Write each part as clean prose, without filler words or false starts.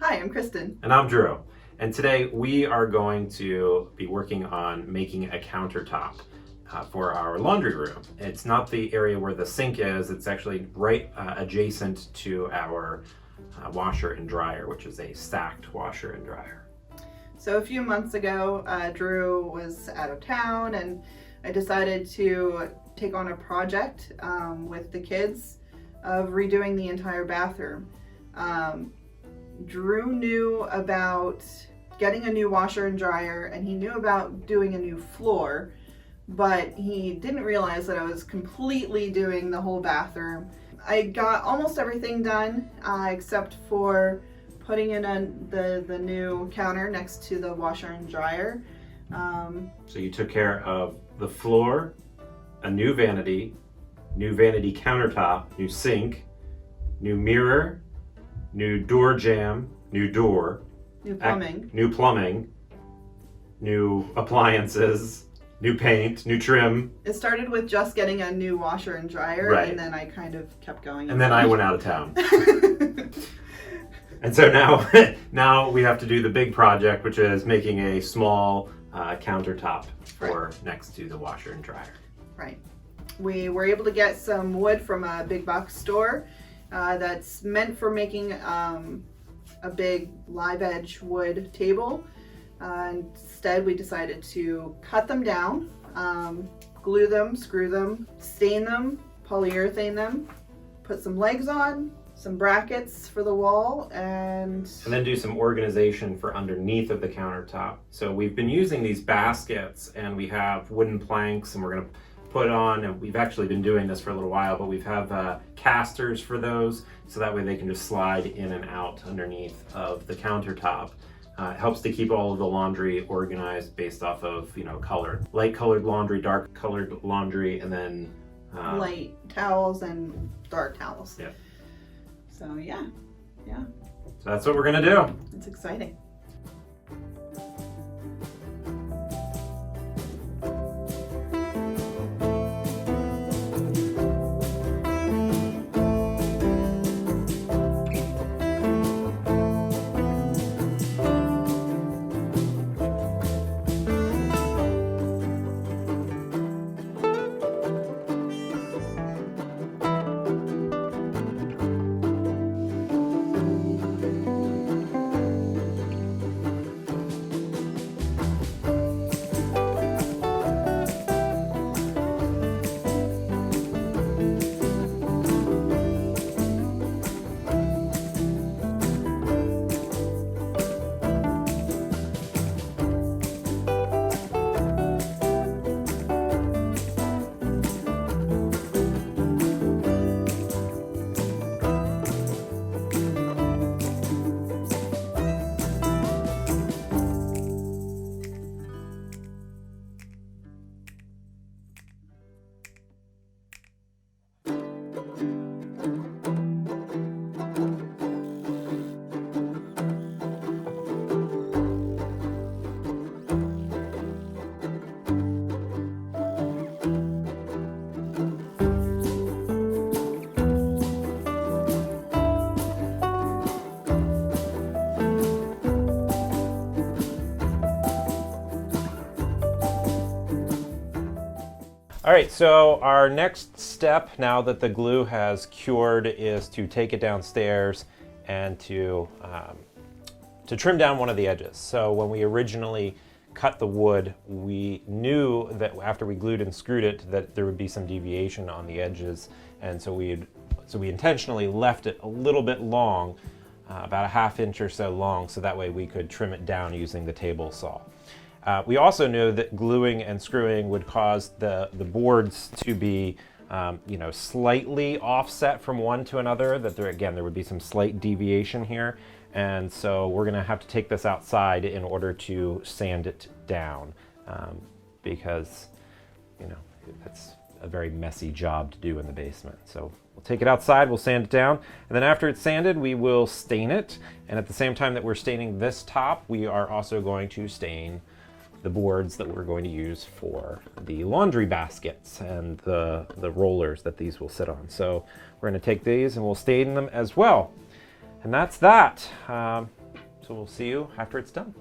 Hi, I'm Kristin. And I'm Drew. And today we are going to be working on making a countertop for our laundry room. It's not the area where the sink is, it's actually right adjacent to our washer and dryer, which is a stacked washer and dryer. So a few months ago, Drew was out of town and I decided to take on a project with the kids of redoing the entire bathroom. Drew knew about getting a new washer and dryer, and he knew about doing a new floor, but he didn't realize that I was completely doing the whole bathroom. I got almost everything done except for putting in the new counter next to the washer and dryer. So you took care of the floor, a new vanity countertop, new sink, new mirror, new door jamb, new door, new plumbing, new appliances, new paint, new trim. It started with just getting a new washer and dryer, right. And then I kind of kept going. And then I went out of town. And so now we have to do the big project, which is making a small countertop for next to the washer and dryer. Right. We were able to get some wood from a big box store that's meant for making a big live edge wood table. Instead, we decided to cut them down, glue them, screw them, stain them, polyurethane them, put some legs on, some brackets for the wall, and then do some organization for underneath of the countertop. So we've been using these baskets, and we have wooden planks, and we're going to put on, and we've actually been doing this for a little while, but we've have casters for those, so that way they can just slide in and out underneath of the countertop. It helps to keep all of the laundry organized based off of, color. Light colored laundry, dark colored laundry, and then light towels and dark towels. Yeah. So yeah. So that's what we're gonna do. It's exciting. All right, so our next step, now that the glue has cured, is to take it downstairs and to trim down one of the edges. So when we originally cut the wood, we knew that after we glued and screwed it that there would be some deviation on the edges, and so we intentionally left it a little bit long, about a ½ inch or so long, so that way we could trim it down using the table saw. We also knew that gluing and screwing would cause the boards to be slightly offset from one to another, that there would be some slight deviation here. And so we're gonna have to take this outside in order to sand it down because, that's a very messy job to do in the basement. So we'll take it outside, we'll sand it down, and then after it's sanded, we will stain it. And at the same time that we're staining this top, we are also going to stain the boards that we're going to use for the laundry baskets and the rollers that these will sit on. So we're going to take these and we'll stain them as well. And that's that. So we'll see you after it's done.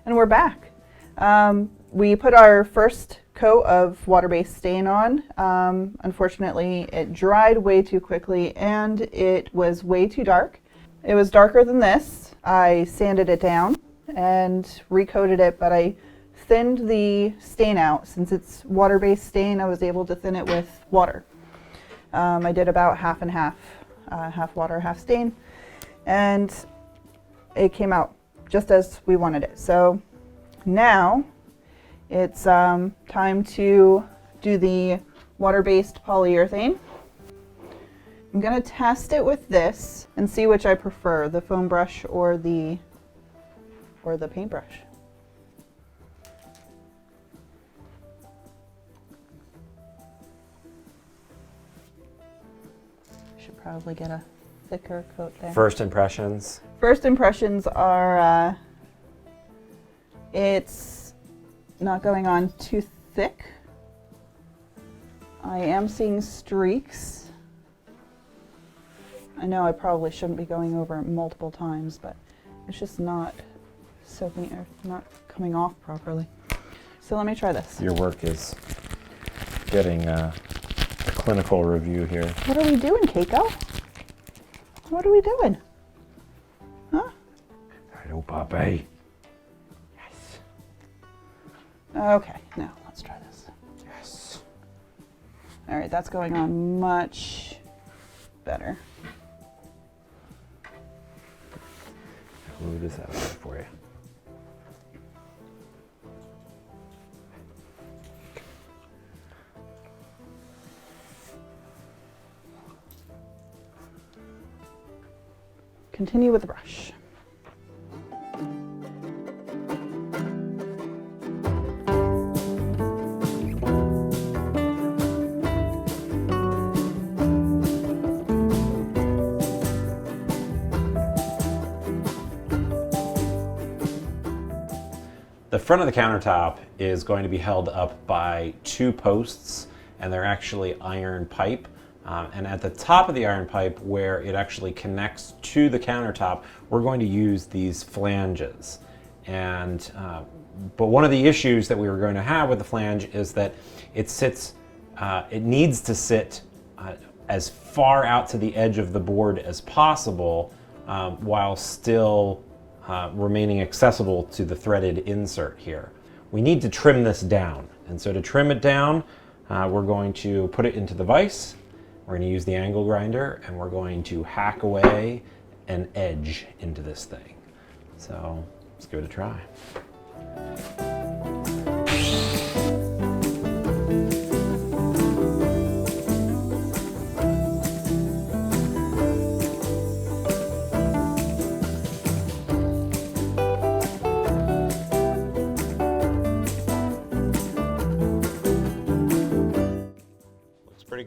And we're back. We put our first coat of water-based stain on. Unfortunately, it dried way too quickly and it was way too dark. It was darker than this. I sanded it down and recoated it, but I thinned the stain out. Since it's water-based stain, I was able to thin it with water. I did about half and half, half water, half stain, and it came out just as we wanted it. So now it's time to do the water-based polyurethane. I'm gonna test it with this and see which I prefer, the foam brush or the paintbrush. Should probably get a thicker coat there. First impressions. First impressions are it's not going on too thick. I am seeing streaks. I know I probably shouldn't be going over it multiple times, but it's just not soaking or not coming off properly. So let me try this. Your work is getting a clinical review here. What are we doing, Keiko? What are we doing? Huh? Hello, Poppy. Yes. Okay, now let's try this. Yes. All right, that's going on much better. I'll move this out for you. Continue with the brush. The front of the countertop is going to be held up by two posts, and they're actually iron pipe. And at the top of the iron pipe, where it actually connects to the countertop, we're going to use these flanges. And but one of the issues that we were going to have with the flange is that it sits, it needs to sit as far out to the edge of the board as possible, while still remaining accessible to the threaded insert here. We need to trim this down, and so to trim it down, we're going to put it into the vise. We're going to use the angle grinder, and we're going to hack away an edge into this thing. So let's give it a try.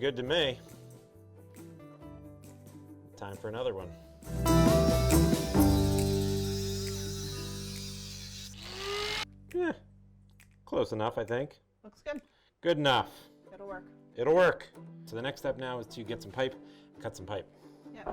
good to me. Time for another one. Yeah, close enough, I think. Looks good. Good enough. It'll work. It'll work. So the next step now is to get some pipe, cut some pipe. Yeah.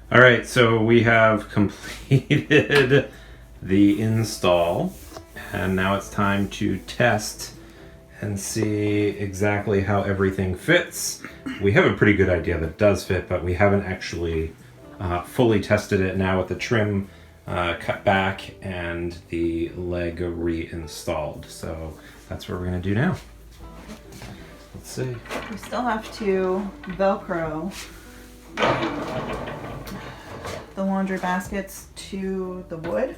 All right, so we have completed the install, and now it's time to test and see exactly how everything fits. We have a pretty good idea that it does fit, but we haven't actually fully tested it now with the trim cut back and the leg reinstalled. So that's what we're gonna do now. Let's see. We still have to Velcro the laundry baskets to the wood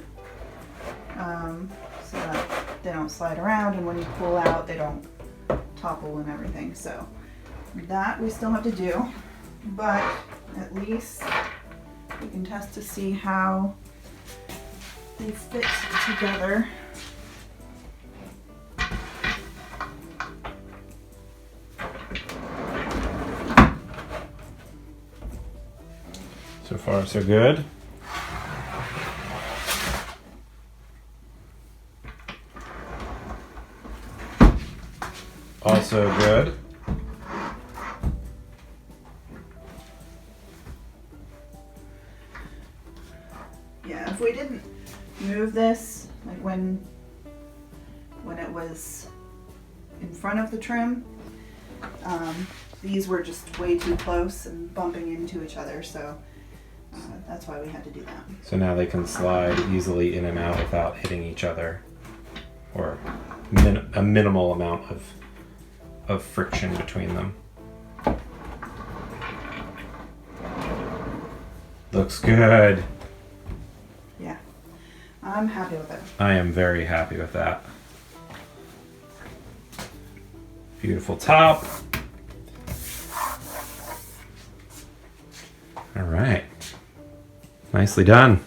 so that they don't slide around, and when you pull out they don't topple and everything. So that we still have to do, but at least we can test to see how they fit together. So far, so good. Also good. Yeah, if we didn't move this, like when it was in front of the trim, these were just way too close and bumping into each other, so that's why we had to do that. So now they can slide easily in and out without hitting each other, or a minimal amount of friction between them. Looks good. Yeah, I'm happy with it. I am very happy with that. Beautiful top. All right. Nicely done.